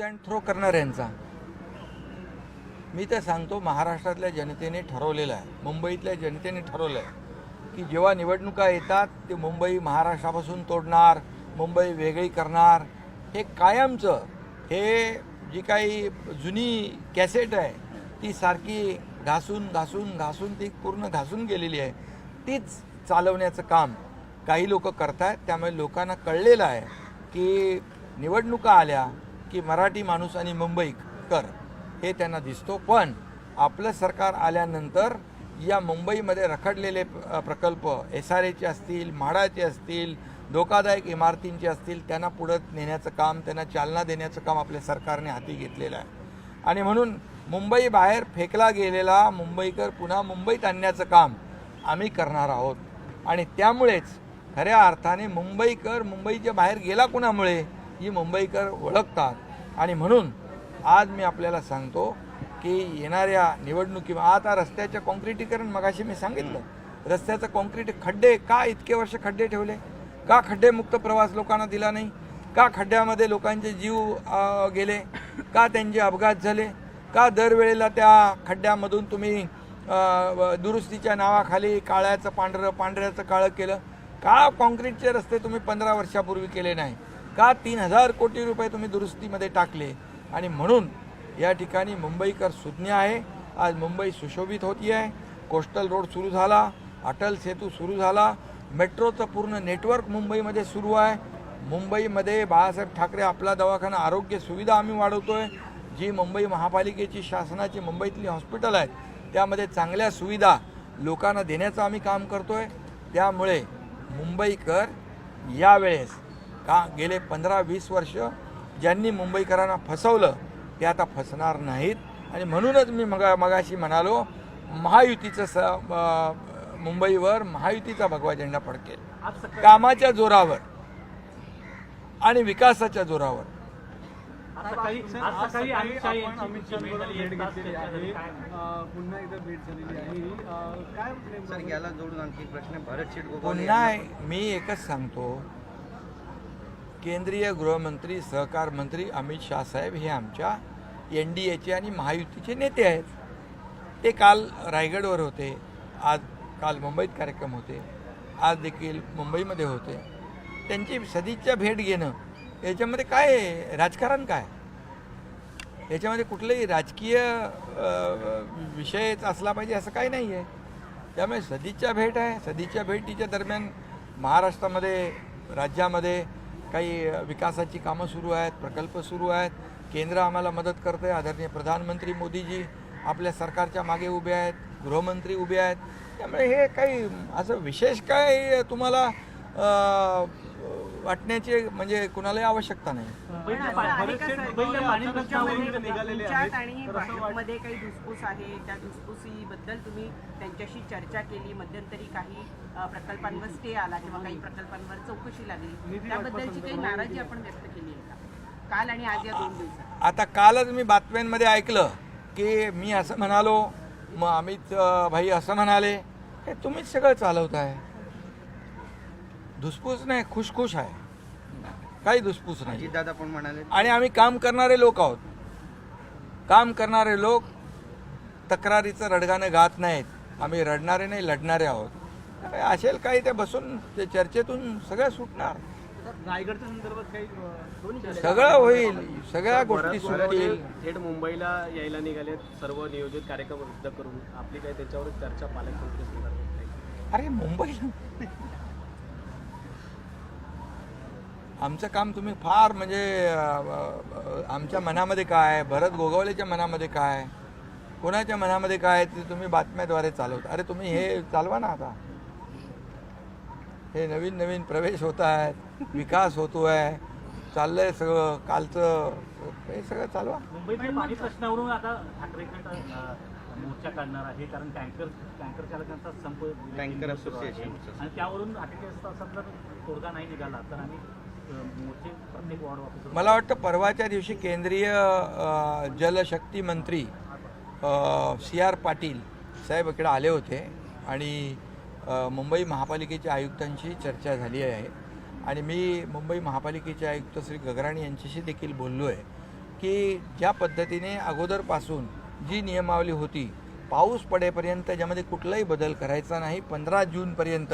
Use and throw करणाऱ्यांचा. मी तर सांगतो, महाराष्ट्रातल्या जनतेने ठरवलेलं आहे, मुंबईतल्या जनतेने ठरवलं आहे की जेव्हा निवडणुका येतात ते मुंबई महाराष्ट्रापासून तोडणार, मुंबई वेगळी करणार. हे कायमचं, हे जी काही जुनी कॅसेट आहे ती सारखी घासून घासून घासून ती पूर्ण घासून गेलेली आहे, तीच चालवण्याचं काम काही लोक करत आहेत. त्यामुळे लोकांना कळलेलं आहे की निवडणुका आल्या की मराठी माणूस आणि मुंबईकर हे त्यांना दिसतो. पण आपलं सरकार आल्यानंतर या मुंबईमध्ये रखडलेले प्रकल्प SRAचे असतील, म्हाडाचे असतील, धोकादायक इमारतींचे असतील, त्यांना पुढं नेण्याचं काम, त्यांना चालना देण्याचं काम आपल्या सरकारने हाती घेतलेलं आहे. आणि म्हणून मुंबई बाहेर फेकला गेलेला मुंबईकर पुन्हा मुंबईत आणण्याचं काम आम्ही करणार आहोत. आणि त्यामुळेच खऱ्या अर्थाने मुंबईकर मुंबईच्या बाहेर गेला कुणामुळे ही मुंबईकर ओळखतात. आणि म्हणून आज मी आपल्याला सांगतो की येणाऱ्या निवडणुकी, आता रस्त्याचं काँक्रिटीकरण, मगाशी मी सांगितलं, रस्त्याचं काँक्रीट, खड्डे का इतके वर्ष खड्डे ठेवले, का खड्डेमुक्त प्रवास लोकांना दिला नाही, का खड्ड्यामध्ये लोकांचे जीव गेले, का त्यांचे अपघात झाले, का दरवेळेला त्या खड्ड्यामधून तुम्ही दुरुस्तीच्या नावाखाली काळ्याचं पांढरं, पांढऱ्याचं काळं केलं, का काँक्रीटचे रस्ते तुम्ही 15 वर्षापूर्वी केले नाही, का 3000 कोटी रुपये तुम्ही दुरुस्तीमध्ये टाकले. आणि म्हणून या ठिकाणी मुंबईकर सुज्ञ आहे. आज मुंबई सुशोभित होती आहे. कोस्टल रोड सुरू झाला, अटल सेतू सुरू झाला, मेट्रोचं पूर्ण नेटवर्क मुंबईमध्ये सुरू आहे. मुंबईमध्ये बाळासाहेब ठाकरे आपला दवाखाना, आरोग्य सुविधा आम्ही वाढवतो आहे. जी मुंबई महापालिकेची, शासनाची मुंबईतली हॉस्पिटल आहेत त्यामध्ये चांगल्या सुविधा लोकांना देण्याचं आम्ही काम करतो आहे. त्यामुळे मुंबईकर यावेळेस, का गेले 15-20 वर्ष ज्यांनी मुंबईकरांना फसवलं ते आता फसणार नाहीत. आणि म्हणूनच मी मगाशी म्हणालो, महायुतीचं मुंबईवर महायुतीचा भगवा झेंडा फडकेल, कामाच्या जोरावर आणि विकासाच्या जोरावर. पुन्हा मी एकच सांगतो, केंद्रीय गृहमंत्री, सहकार मंत्री अमित शाह साहेब हे आमच्या NDAचे आणि महायुतीचे नेते आहेत. ते काल रायगडवर होते, काल मुंबईत कार्यक्रम होते, आज देखील मुंबईमध्ये होते. त्यांची सदिच्छा भेट घेणं याच्यामध्ये काय राजकारण, काय याच्यामध्ये कुठलंही राजकीय विषयच असला पाहिजे असं काही नाही आहे. त्यामुळे सदिच्छा भेट आहे. सदिच्छा भेटीच्या दरम्यान महाराष्ट्रामध्ये, राज्यामध्ये काही विकासाची कामं सुरू आहेत, प्रकल्प सुरू आहेत. केंद्र आम्हाला मदत करतं आहे. आदरणीय प्रधानमंत्री मोदीजी आपल्या सरकारच्या मागे उभे आहेत, गृहमंत्री उभे आहेत. त्यामुळे हे काही असं विशेष काय तुम्हाला वाटण्याची म्हणजे कुणालाही आवश्यकता नाही. मध्ये काही धुसफूस आहे, त्या धुसफुसीबद्दल तुम्ही त्यांच्याशी चर्चा केली, मध्यंतरी काही प्रकल्पांवर स्टे आला किंवा काही प्रकल्पांवर चौकशी लागली, त्याबद्दलची काही नाराजी आपण व्यक्त केली आहे का काल आणि आज या 2 दिवसात? आता कालच मी बातम्यांमध्ये ऐकलं की मी असं म्हणालो, मग अमित भाई असं म्हणाले. हे तुम्हीच सगळं चालवताय. धुसफूस नाही, खुशखुश आहे, काही धुसफूस नाही. दादा पण म्हणाले. आणि आम्ही काम करणारे लोक आहोत. काम करणारे लोक तक्रारीचं रडगाणं गात नाहीत. आम्ही रडणारे नाही, लढणारे आहोत. असेल काही ते बसून ते चर्चेतून सगळं सुटणार, रायगडच्या संदर्भात काही सगळं होईल, सगळ्या गोष्टी सुटतील. थेट मुंबईला यायला निघाले, सर्व नियोजित कार्यक्रम रद्द करून. आपली काही त्याच्यावर चर्चा पालकमंत्री संदर्भात? अरे मुंबईला आमचं काम तुम्ही फार म्हणजे आमच्या मनामध्ये काय, भरत गोगावलेच्या मनामध्ये काय, कोणाच्या मनामध्ये काय ते तुम्ही बातम्याद्वारे चालवता. अरे तुम्ही हे चालवा ना. आता हे नवीन नवीन प्रवेश होत आहेत, विकास होतो आहे, चाललंय सगळं. कालचं हे सगळं चालवा. मुंबईच्या पाणी प्रश्नावरून आता ठाकरे मोर्चा काढणार आहे, कारण टँकर चालकांचा संप, टँकर असोसिएशन, आणि त्यावरून 48 तासात जर तोडगा नाही निघाला तर आम्ही मोर्चे प्रत्येक वॉर्ड ऑफिस. मला वाटतं परवाच्या दिवशी केंद्रीय जलशक्ती मंत्री CR पाटील साहेब इकडे आले होते आणि मुंबई महापालिकेच्या आयुक्तांशी चर्चा झाली आहे. आणि मी मुंबई महापालिकेचे आयुक्त श्री गगराणी यांच्याशी देखील बोललो आहे की ज्या पद्धतीने अगोदरपासून जी नियमावली होती, पाऊस पडेपर्यंत ज्यामध्ये कुठलाही बदल करायचा नाही, 15 जूनपर्यंत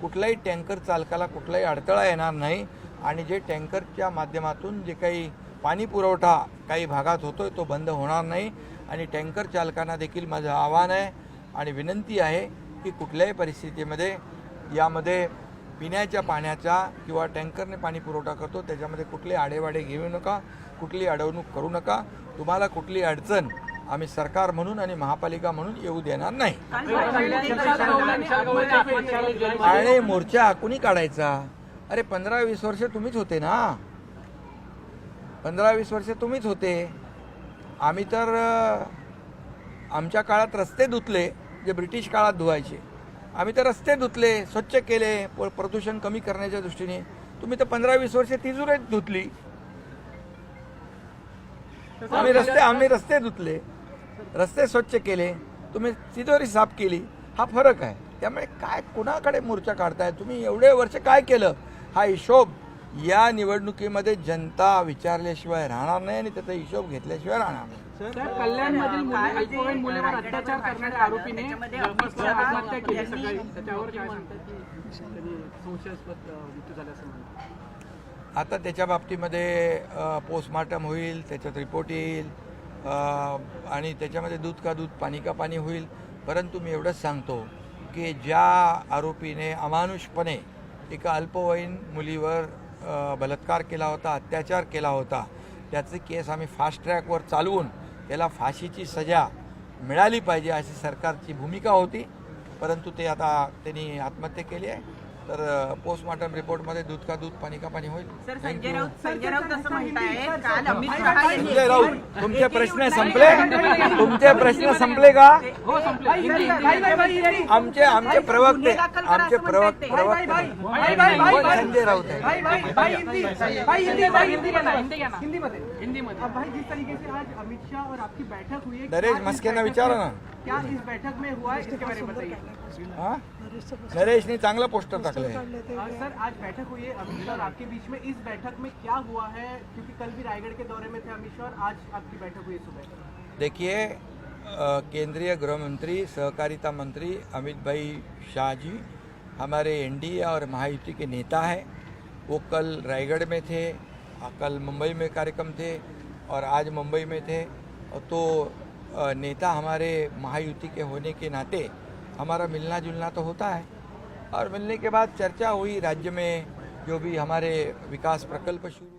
कुठल्याही टँकर चालकाला कुठलाही अडथळा येणार नाही आणि जे टँकरच्या माध्यमातून जे काही पाणी पुरवठा काही भागात होतोय तो बंद होणार नाही. आणि टँकर चालकांना देखील माझं आव्हान आहे आणि विनंती आहे की कुठल्याही परिस्थितीमध्ये यामध्ये पिण्याच्या पाण्याचा किंवा टँकरने पाणी पुरवठा करतो त्याच्यामध्ये कुठले आडेवाडे घेऊ नका, कुठली अडवणूक करू नका. तुम्हाला कुठली अडचण आम्ही सरकार म्हणून आणि महापालिका म्हणून येऊ देणार नाही. आणि मोर्चा कुणी काढायचा? अरे 15-20 वर्ष तुम्हीच होते ना, 15-20 वर्ष तुम्हीच होते. आम्ही तर आमच्या काळात रस्ते धुतले जे ब्रिटिश काळात धुवायचे. आम्ही तर रस्ते धुतले, स्वच्छ केले प्रदूषण कमी करण्याच्या दृष्टीने. तुम्ही तर 15-20 वर्ष तिजोरीच धुतली. आम्ही रस्ते धुतले, रस्ते स्वच्छ केले, तुम्ही तिजोरी साफ केली. हा फरक आहे. त्यामुळे काय कुणाकडे मोर्चा काढताय तुम्ही? एवढे वर्ष काय केलं? हा हिशोब या निवडणुकीमध्ये जनता विचारल्याशिवाय राहणार नाही आणि त्याचा हिशोब घेतल्याशिवाय राहणार नाही. कल्याणमधील अल्पवयीन मुलीवर अत्याचार करणाऱ्या आरोपीने आत्महत्या केली सकाळी. त्याच्यावर काय म्हणतात की त्यांनी संशयास्पद मृत्यू झाल्याचं म्हणतात. आता त्याच्या बाबतीमध्ये पोस्टमॉर्टम होईल, त्याच्यात रिपोर्ट येईल आणि त्याच्यामध्ये दूध का दूध पाणी का पाणी होईल. परंतु मी एवढंच सांगतो की ज्या आरोपीने अमानुषपणे एका अल्पवयीन मुलीवर बलात्कार केला होता, अत्याचार केला होता, त्याचे केस आम्ही फास्ट ट्रॅकवर चालवून त्याला फाशीची सजा मिळाली पाहिजे अशी सरकारची भूमिका होती. परंतु ते आता त्यांनी आत्महत्या केली आहे. तर पोस्टमॉर्टम रिपोर्टमध्ये दूध का दूध पाणी का पाणी होईल. सर, संजय राऊत असं म्हणतायत काल अमित शहा यांनी संजय राऊत, तुमचे प्रश्न संपले? तुमचे प्रश्न संपले का? आमचे प्रवक्ते संजय राऊत आहे. भाई, जिस तरीके से आज अमित शाह और आपकी बैठक हुई है, नरेश मस्केना विचारा ना. क्या इस बैठक में हुआ है, इसके बारे में बताइए. हाँ, नरेशने चांगला पोस्टर टाकले. सर, आज बैठक हुई है अमित शाह और आपके बीच में, इस बैठक में क्या हुआ है? क्योंकि कल भी रायगढ़ के दौरे में थे अमित शाह और आज आपकी बैठक हुई सुबह. देखिए, केंद्रीय गृह मंत्री सहकारिता मंत्री अमित भाई शाह जी हमारे एनडीए और महायुति के नेता हैं. वो कल रायगढ़ में थे, कल मुंबई में कार्यक्रम थे और आज मुंबई में थे. तो नेता हमारे महायुति के होने के नाते हमारा मिलना जुलना तो होता है और मिलने के बाद चर्चा हुई. राज्य में जो भी हमारे विकास प्रकल्प शुरू